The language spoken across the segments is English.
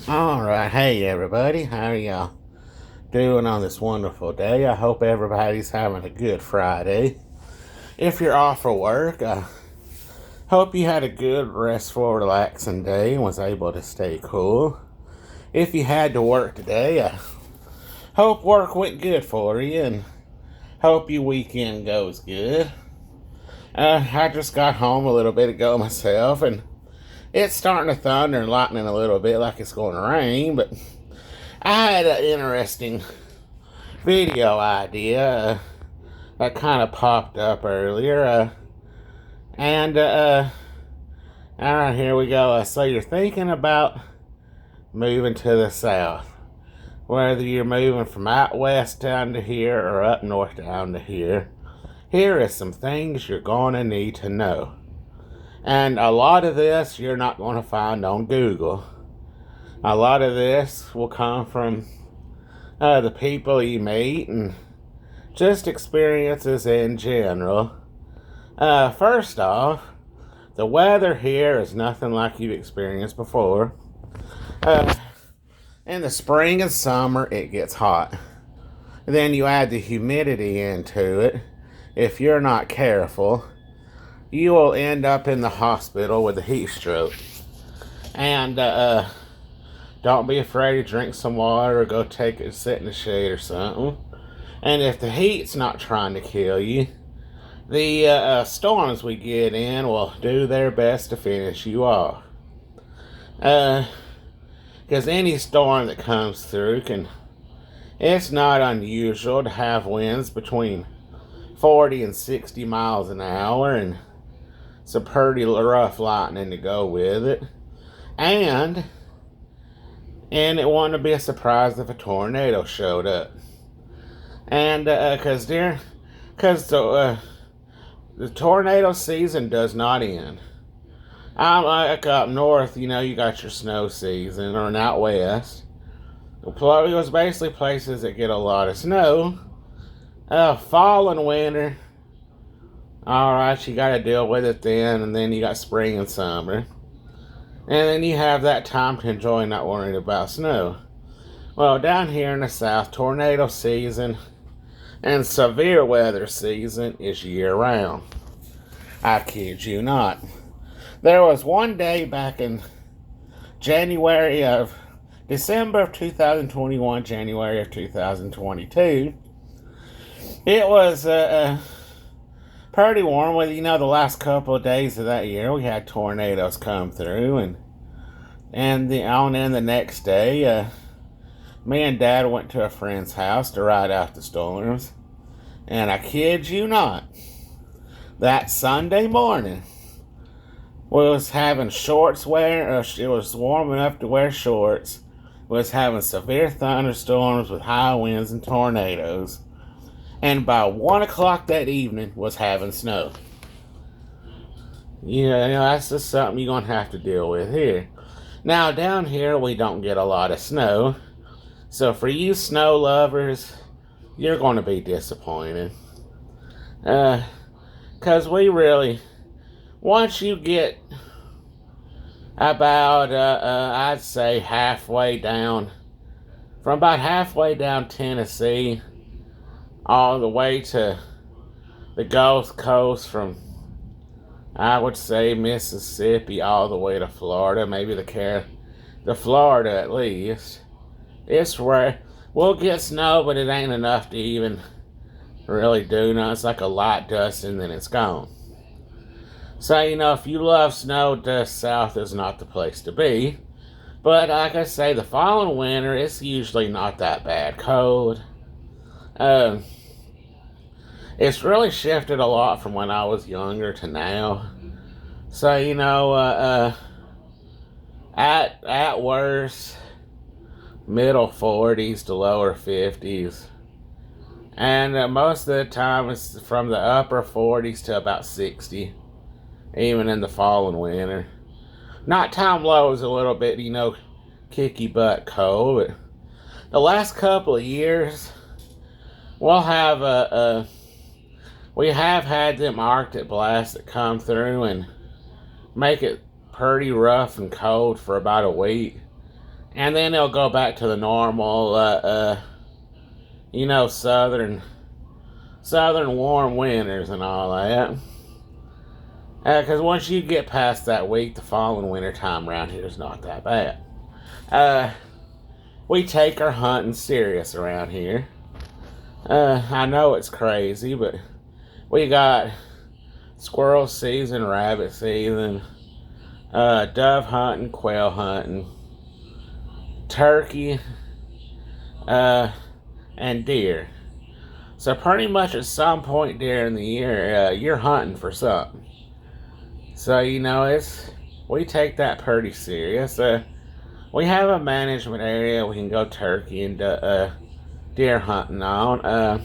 Alright, hey everybody, how are y'all doing on this wonderful day? I hope everybody's having a good Friday. If you're off for work, I hope you had a good, restful, relaxing day and was able to stay cool. If you had to work today, I hope work went good for you and hope your weekend goes good. I just got home a little bit ago myself and it's starting to thunder and lightning a little bit like it's going to rain, but I had an interesting video idea that kind of popped up earlier. All right, here we go. So you're thinking about moving to the south, whether you're moving from out west down to here or up north down to here. Here is some things you're going to need to know. And a lot of this you're not going to find on Google. A lot of this will come from the people you meet and just experiences in general. First off, the weather here is nothing like you've experienced before. In the spring and summer, it gets hot. Then you add the humidity into it. If you're not careful, you will end up in the hospital with a heat stroke. And don't be afraid to drink some water or go take a sit in the shade or something. And if the heat's not trying to kill you, the storms we get in will do their best to finish you off. Because any storm that comes through it's not unusual to have winds between 40 and 60 miles an hour and some pretty rough lightning to go with it. And it wouldn't be a surprise if a tornado showed up. And because the tornado season does not end. I'm like up north, you got your snow season, or out west. It was basically places that get a lot of snow. Fall and winter. Alright, you got to deal with it then, and then you got spring and summer. And then you have that time to enjoy not worrying about snow. Well, down here in the south, tornado season and severe weather season is year round. I kid you not. There was one day back in December of 2021, January of 2022. It was pretty warm. With the last couple of days of that year, we had tornadoes come through, and the next day, me and Dad went to a friend's house to ride out the storms, and I kid you not, that Sunday morning, we was having shorts it was warm enough to wear shorts. We was having severe thunderstorms with high winds and tornadoes. And by 1 o'clock that evening was having snow. That's just something you're going to have to deal with here. Now, down here, we don't get a lot of snow. So for you snow lovers, you're going to be disappointed. Because once you get about, I'd say from about halfway down Tennessee, all the way to the Gulf Coast, from, I would say, Mississippi all the way to Florida, maybe the Florida at least. It's where we'll get snow, but it ain't enough to even really do nothing. It's like a light dust and then it's gone. So, if you love snow, the south is not the place to be. But like I say, the following winter, it's usually not that bad cold. It's really shifted a lot from when I was younger to now. So, at worst, middle 40s to lower 50s. And most of the time, it's from the upper 40s to about 60, even in the fall and winter. Nighttime low is a little bit, kicky butt cold. But the last couple of years, we'll have we have had them Arctic blasts that come through and make it pretty rough and cold for about a week. And then it'll go back to the normal, southern warm winters and all that. Because once you get past that week, the following winter time around here is not that bad. We take our hunting serious around here. I know it's crazy, but we got squirrel season, rabbit season, dove hunting, quail hunting, turkey, and deer. So pretty much at some point during the year, you're hunting for something. So we take that pretty serious. We have a management area we can go turkey and deer hunting on.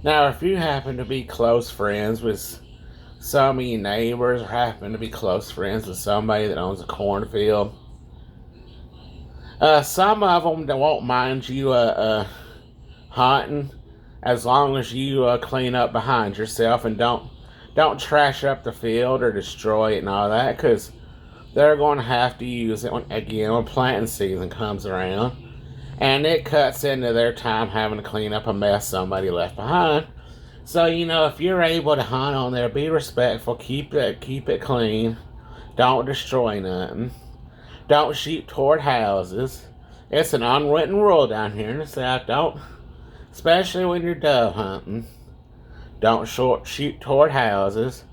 Now, if you happen to be close friends with some of your neighbors, or happen to be close friends with somebody that owns a cornfield, some of them won't mind you hunting as long as you clean up behind yourself and don't trash up the field or destroy it and all that, because they're going to have to use it when planting season comes around, and it cuts into their time having to clean up a mess somebody left behind. So if you're able to hunt on there, be respectful, keep it clean, don't destroy nothing, don't shoot toward houses. It's an unwritten rule down here in the South. Don't, especially when you're dove hunting, don't shoot toward houses.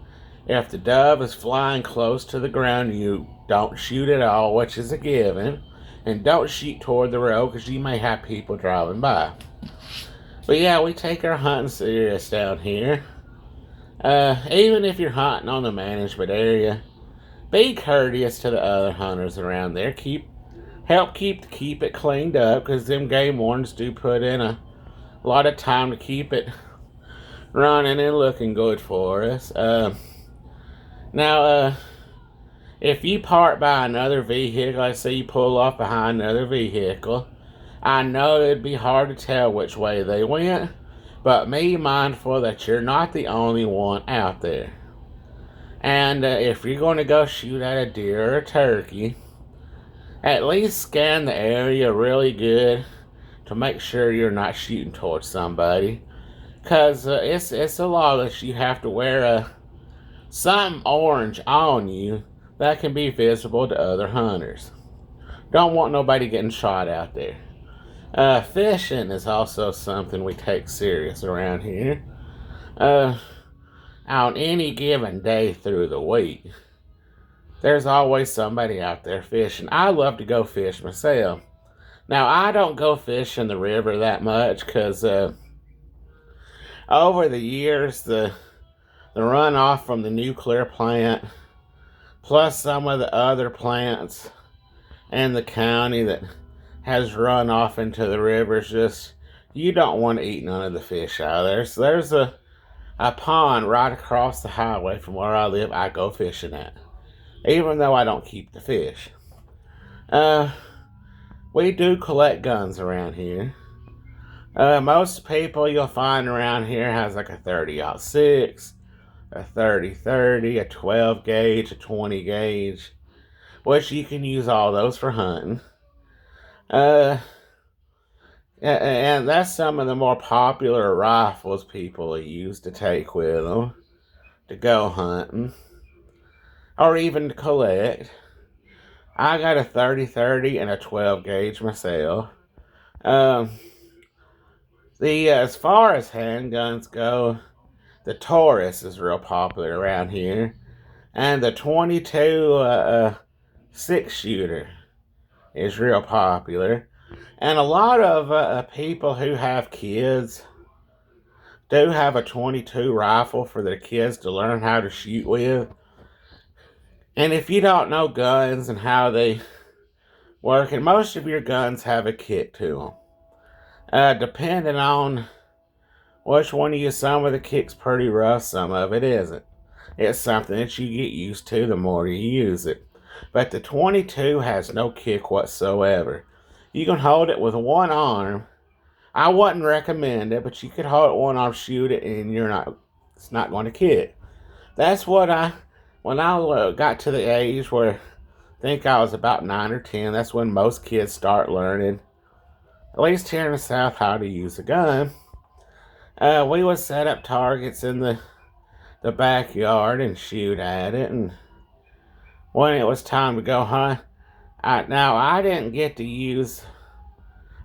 If the dove is flying close to the ground, you don't shoot at all, which is a given. And don't shoot toward the road, because you may have people driving by. But yeah, we take our hunting serious down here. Even if you're hunting on the management area, be courteous to the other hunters around there. Help keep it cleaned up, because them game wardens do put in a lot of time to keep it running and looking good for us. Now, if you park by another vehicle, I say you pull off behind another vehicle, I know it'd be hard to tell which way they went, but be mindful that you're not the only one out there. And if you're going to go shoot at a deer or a turkey, at least scan the area really good to make sure you're not shooting towards somebody. Because it's a law that you have to wear something orange on you that can be visible to other hunters. Don't want nobody getting shot out there. Fishing is also something we take serious around here. On any given day through the week, there's always somebody out there fishing. I love to go fish myself. Now, I don't go fish in the river that much, because over the years, the runoff from the nuclear plant, plus some of the other plants in the county that has run off into the rivers, just, you don't want to eat none of the fish out of there. So there's a pond right across the highway from where I live I go fishing at, even though I don't keep the fish. We do collect guns around here. Most people you'll find around here has like a 30-06, a 30-30, a 12 gauge, a 20 gauge, which you can use all those for hunting. And that's some of the more popular rifles people use to take with them to go hunting, or even to collect. I got a 30-30 and a 12 gauge myself. As far as handguns go, the Taurus is real popular around here, and the 22 6-shooter is real popular. And a lot of people who have kids do have a 22 rifle for their kids to learn how to shoot with. And if you don't know guns and how they work, and most of your guns have a kit to them. Depending on which one you use, some of the kit's pretty rough, some of it isn't. It's something that you get used to the more you use it. But the 22 has no kick whatsoever. You can hold it with one arm. I wouldn't recommend it, but you could hold it one arm, shoot it, and it's not going to kick. That's what when I got to the age where think I was about 9 or 10. That's when most kids start learning, at least here in the South, how to use a gun. We would set up targets in the backyard and shoot at it. And when it was time to go hunt, now I didn't get to use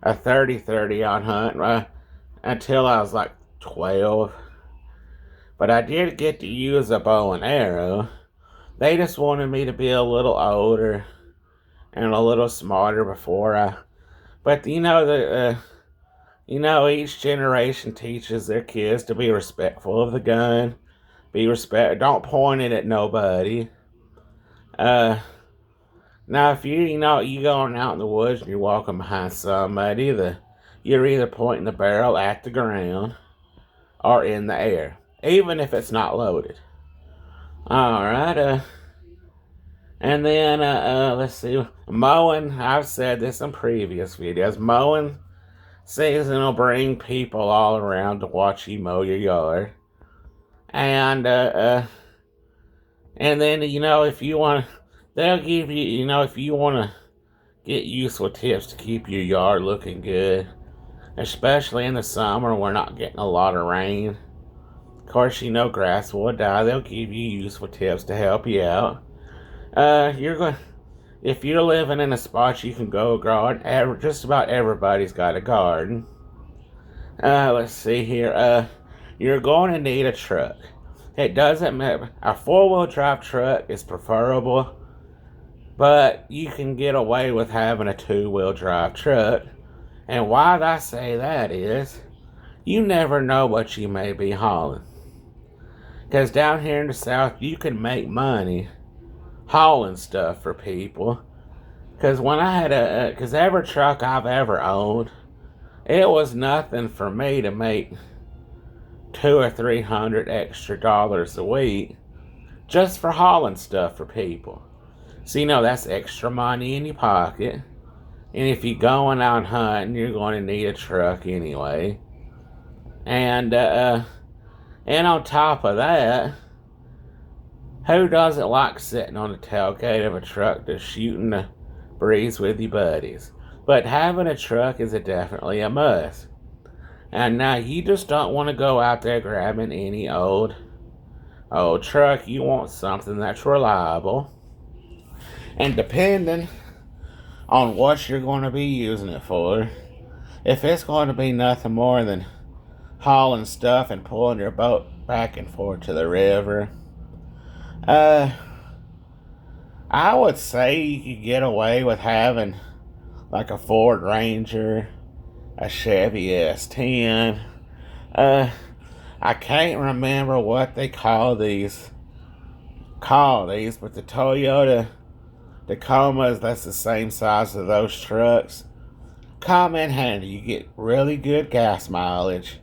a 30-30 on hunt until I was like 12. But I did get to use a bow and arrow. They just wanted me to be a little older and a little smarter before I. But each generation teaches their kids to be respectful of the gun. Don't point it at nobody. Now if you going out in the woods and you're walking behind somebody, you're either pointing the barrel at the ground or in the air, even if it's not loaded. Alright, and then, let's see, mowing, I've said this in previous videos, mowing season will bring people all around to watch you mow your yard. And then, if you want, they'll give you, if you want to get useful tips to keep your yard looking good, especially in the summer, we're not getting a lot of rain. Of course, grass will die. They'll give you useful tips to help you out. If you're living in a spot you can go garden, just about everybody's got a garden. Let's see here. You're going to need a truck. It doesn't matter. A 4-wheel drive truck is preferable, but you can get away with having a 2-wheel drive truck. And why I say that is, you never know what you may be hauling. Because down here in the South, you can make money hauling stuff for people. Because when I had because every truck I've ever owned, it was nothing for me to make $200 or $300 extra dollars a week just for hauling stuff for people. So that's extra money in your pocket. And if you're going out hunting, you're going to need a truck anyway. And on top of that, who doesn't like sitting on the tailgate of a truck just shooting the breeze with your buddies? But having a truck is definitely a must. And now you just don't want to go out there grabbing any old truck. You want something that's reliable. And depending on what you're going to be using it for, if it's going to be nothing more than hauling stuff and pulling your boat back and forth to the river, I would say you could get away with having like a Ford Ranger, a Chevy S10. I can't remember what they call these, but the Toyota Tacomas, that's the same size as those trucks, come in handy. You get really good gas mileage,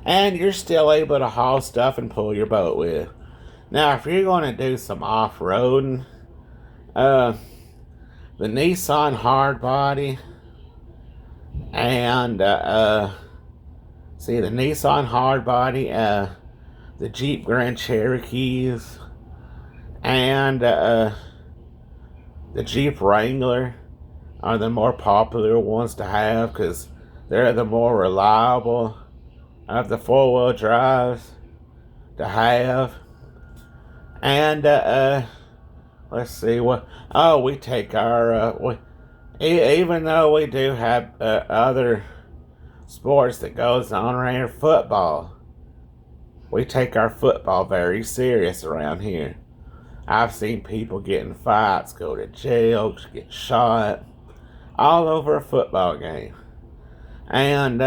and you're still able to haul stuff and pull your boat with. Now, if you're going to do some off-roading, the Nissan Hardbody and the Nissan Hardbody, the Jeep Grand Cherokees, and the Jeep Wrangler are the more popular ones to have because they're the more reliable of the 4-wheel drives to have. And let's see what. Oh, we take our even though we do have other sports that goes on around here, football. We take our football very serious around here. I've seen people get in fights, go to jail, get shot, all over a football game. And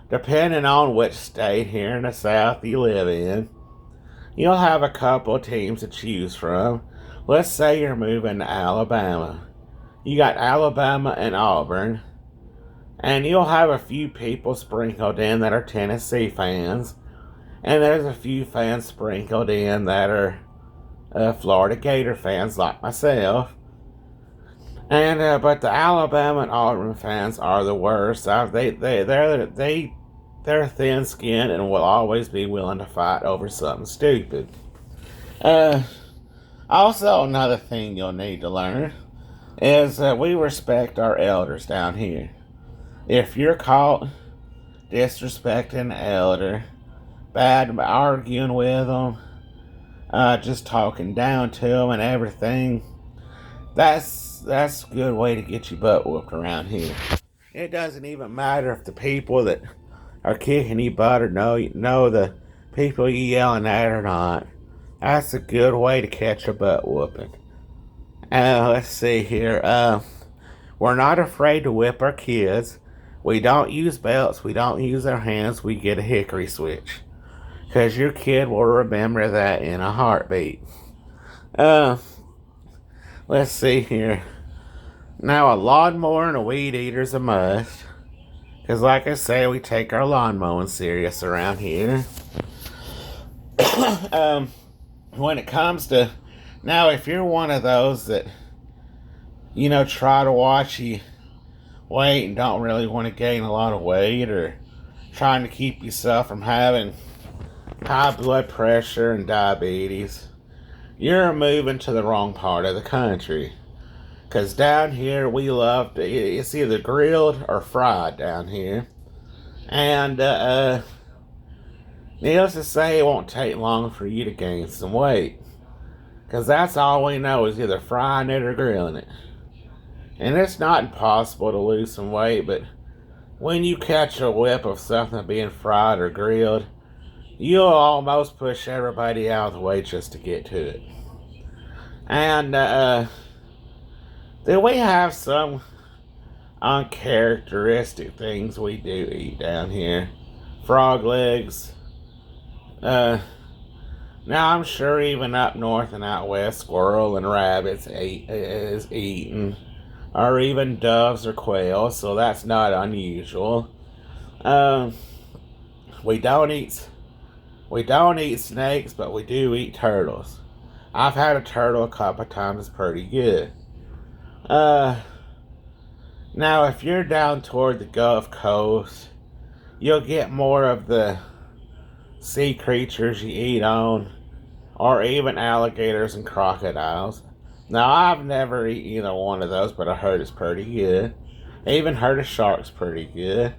depending on which state here in the South you live in, you'll have a couple teams to choose from. Let's say you're moving to Alabama. You got Alabama and Auburn. And you'll have a few people sprinkled in that are Tennessee fans. And there's a few fans sprinkled in that are Florida Gator fans like myself. And but the Alabama and Auburn fans are the worst. They're thin-skinned and will always be willing to fight over something stupid. Also, another thing you'll need to learn is that we respect our elders down here. If you're caught disrespecting an elder, bad arguing with them, just talking down to them and everything, that's a good way to get your butt whooped around here. It doesn't even matter if the people that are kicking you butt or know the people you yelling at or not. That's a good way to catch a butt whooping. Let's see here. We're not afraid to whip our kids. We don't use belts. We don't use our hands. We get a hickory switch. Because your kid will remember that in a heartbeat. Uh, let's see here. Now, a lawnmower and a weed eater's a must. Because, like I say, we take our lawn mowing serious around here. When it comes to... Now, if you're one of those that, try to watch you weight and don't really want to gain a lot of weight, or trying to keep yourself from having high blood pressure and diabetes, you're moving to the wrong part of the country. Because down here, we love to, it's either grilled or fried down here. And, needless to say, it won't take long for you to gain some weight. Because that's all we know is either frying it or grilling it. And it's not impossible to lose some weight, but when you catch a whip of something being fried or grilled, you'll almost push everybody out of the way just to get to it. And, then we have some uncharacteristic things we do eat down here. Frog legs. Now I'm sure even up north and out west, squirrel and rabbits is eaten. Or even doves or quail, so that's not unusual. We don't eat snakes, but we do eat turtles. I've had a turtle a couple times. It's pretty good. Now if you're down toward the Gulf Coast, you'll get more of the sea creatures you eat on, or even alligators and crocodiles. Now, I've never eaten either one of those, but I heard it's pretty good. I even heard a shark's pretty good.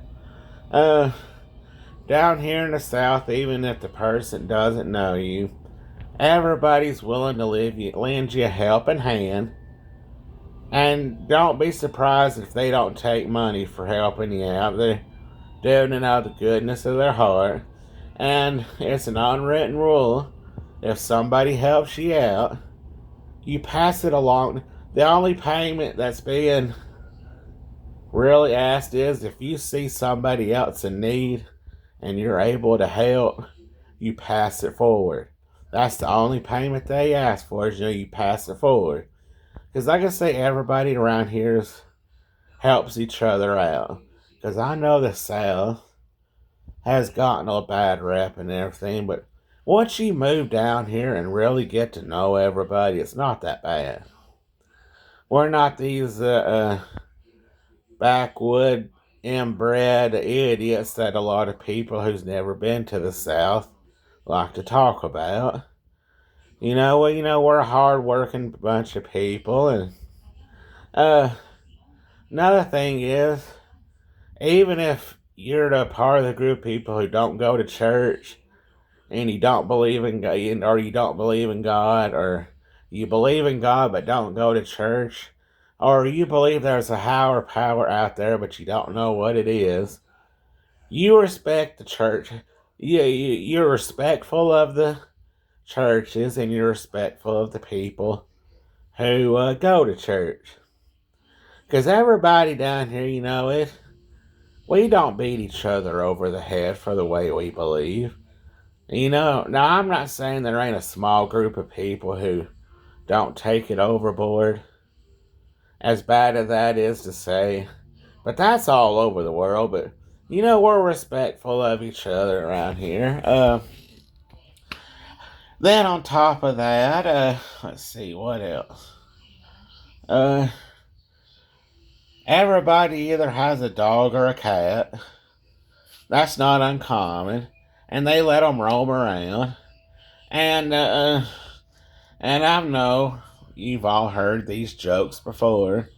Down here in the South, even if the person doesn't know you, everybody's willing to lend you a helping hand. And don't be surprised if they don't take money for helping you out. They're doing it out of the goodness of their heart. And it's an unwritten rule. If somebody helps you out, you pass it along. The only payment that's being really asked is if you see somebody else in need and you're able to help, you pass it forward. That's the only payment they ask for is you pass it forward. Because like I say, everybody around here helps each other out. Because I know the South has gotten a bad rep and everything, but once you move down here and really get to know everybody, it's not that bad. We're not these backwood inbred idiots that a lot of people who's never been to the South like to talk about. We're a hard-working bunch of people, and another thing is, even if you're the part of the group of people who don't go to church, and you don't believe in God, or you don't believe in God, or you believe in God but don't go to church, or you believe there's a higher power out there but you don't know what it is, you respect the church. You're respectful of the churches, and you're respectful of the people who go to church. Because everybody down here, we don't beat each other over the head for the way we believe. Now I'm not saying there ain't a small group of people who don't take it overboard, as bad as that is to say, but that's all over the world. But we're respectful of each other around here. Then on top of that, let's see what else. Everybody either has a dog or a cat. That's not uncommon, and they let them roam around. And And I know you've all heard these jokes before,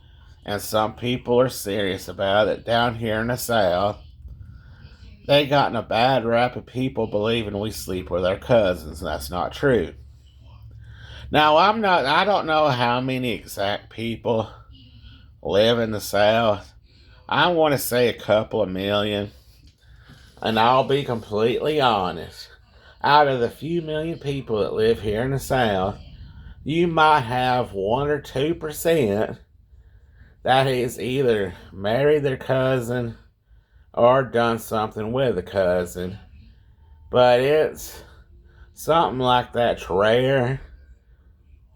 and some people are serious about it. Down here in the South, they gotten a bad rap of people believing we sleep with our cousins, and that's not true. Now, I don't know how many exact people live in the South. I want to say a couple of million, and I'll be completely honest. Out of the few million people that live here in the South, you might have 1 or 2% that is either married their cousin or done something with a cousin. But it's something like that's rare,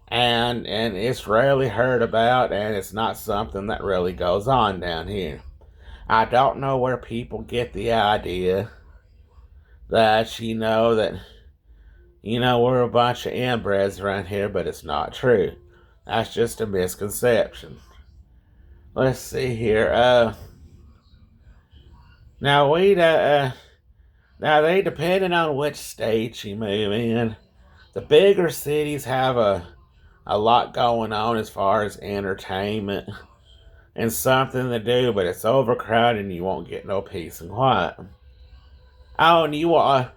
and it's rarely heard about, and it's not something that really goes on down here. I don't know where people get the idea that we're a bunch of inbreds around here, but it's not true. That's just a misconception. Let's see here. Now they depending on which state you move in. The bigger cities have a lot going on as far as entertainment and something to do, but it's overcrowded and you won't get no peace and quiet. Oh, and you will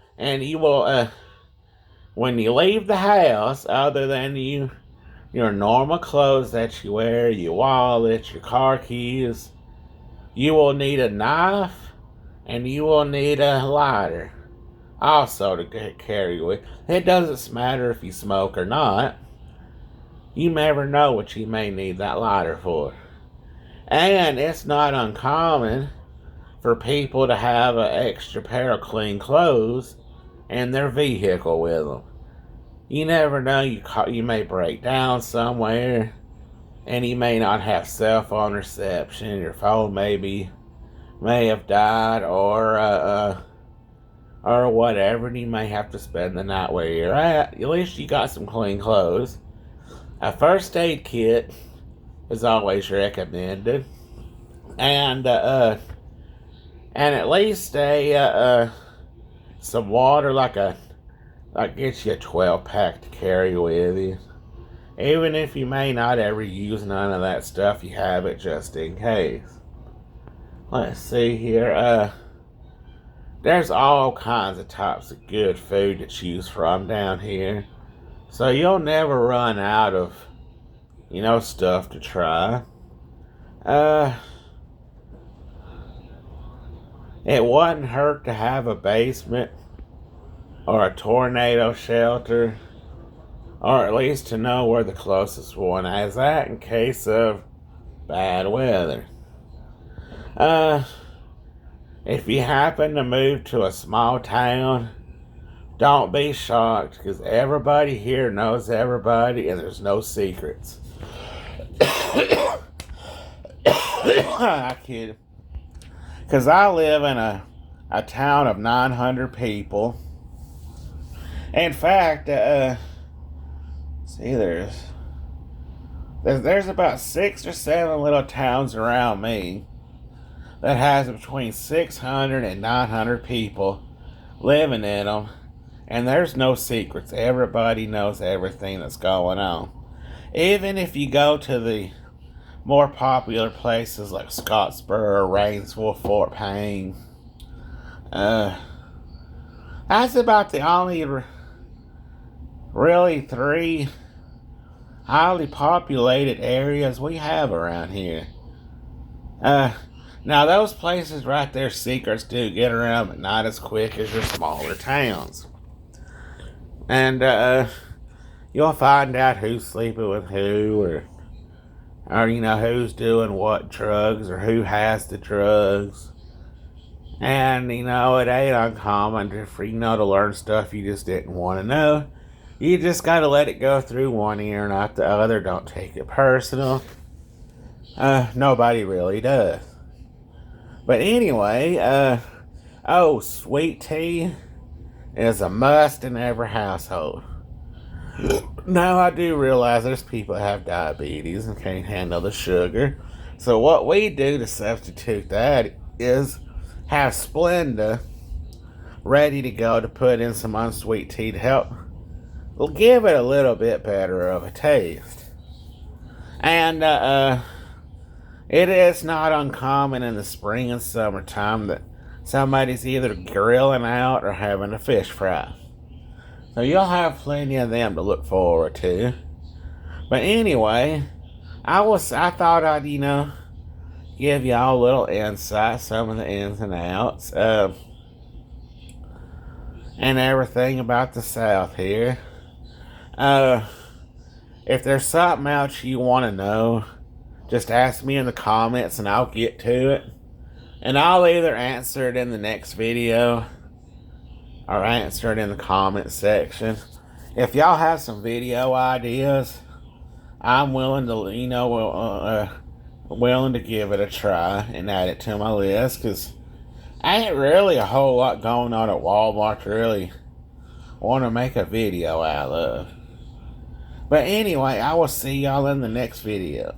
when you leave the house, other than your normal clothes that you wear, your wallet, your car keys, you will need a knife and you will need a lighter also to carry with. It doesn't matter if you smoke or not. You never know what you may need that lighter for. And it's not uncommon for people to have an extra pair of clean clothes in their vehicle with them. You never know, you may break down somewhere, and you may not have cell phone reception. Your phone may have died, or whatever, and you may have to spend the night where you're at. At least you got some clean clothes. A first aid kit is always recommended, and at least some water, like gets you a 12-pack to carry with you. Even if you may not ever use none of that stuff, you have it just in case. Let's see here. There's all kinds of types of good food to choose from down here. So you'll never run out of, stuff to try. It wouldn't hurt to have a basement or a tornado shelter, or at least to know where the closest one is at in case of bad weather. If you happen to move to a small town, don't be shocked, because everybody here knows everybody and there's no secrets. I kid. Because I live in a town of 900 people. In fact, there's about 6 or 7 little towns around me that has between 600 and 900 people living in them, and there's no secrets. Everybody knows everything that's going on. Even if you go to the more popular places like Scottsboro, Rainsville, Fort Payne, that's about the only really 3 highly populated areas we have around here. Now those places right there, secrets do get around, but not as quick as your smaller towns. And you'll find out who's sleeping with who, or who's doing what drugs, or who has the drugs. And it ain't uncommon for to learn stuff you just didn't want to know. You just gotta let it go through one ear, not the other. Don't take it personal. Nobody really does. But anyway, sweet tea is a must in every household. Now, I do realize there's people that have diabetes and can't handle the sugar. So what we do to substitute that is have Splenda ready to go to put in some unsweet tea to help give it a little bit better of a taste. And it is not uncommon in the spring and summertime that somebody's either grilling out or having a fish fry. So you'll have plenty of them to look forward to. But anyway, I thought I'd, give y'all a little insight, some of the ins and outs, and everything about the South here. If there's something else you want to know, just ask me in the comments and I'll get to it. And I'll either answer it in the next video or answer it in the comment section. If y'all have some video ideas, I'm willing to, willing to give it a try and add it to my list, because ain't really a whole lot going on at Walmart to really want to make a video out of. But anyway, I will see y'all in the next video.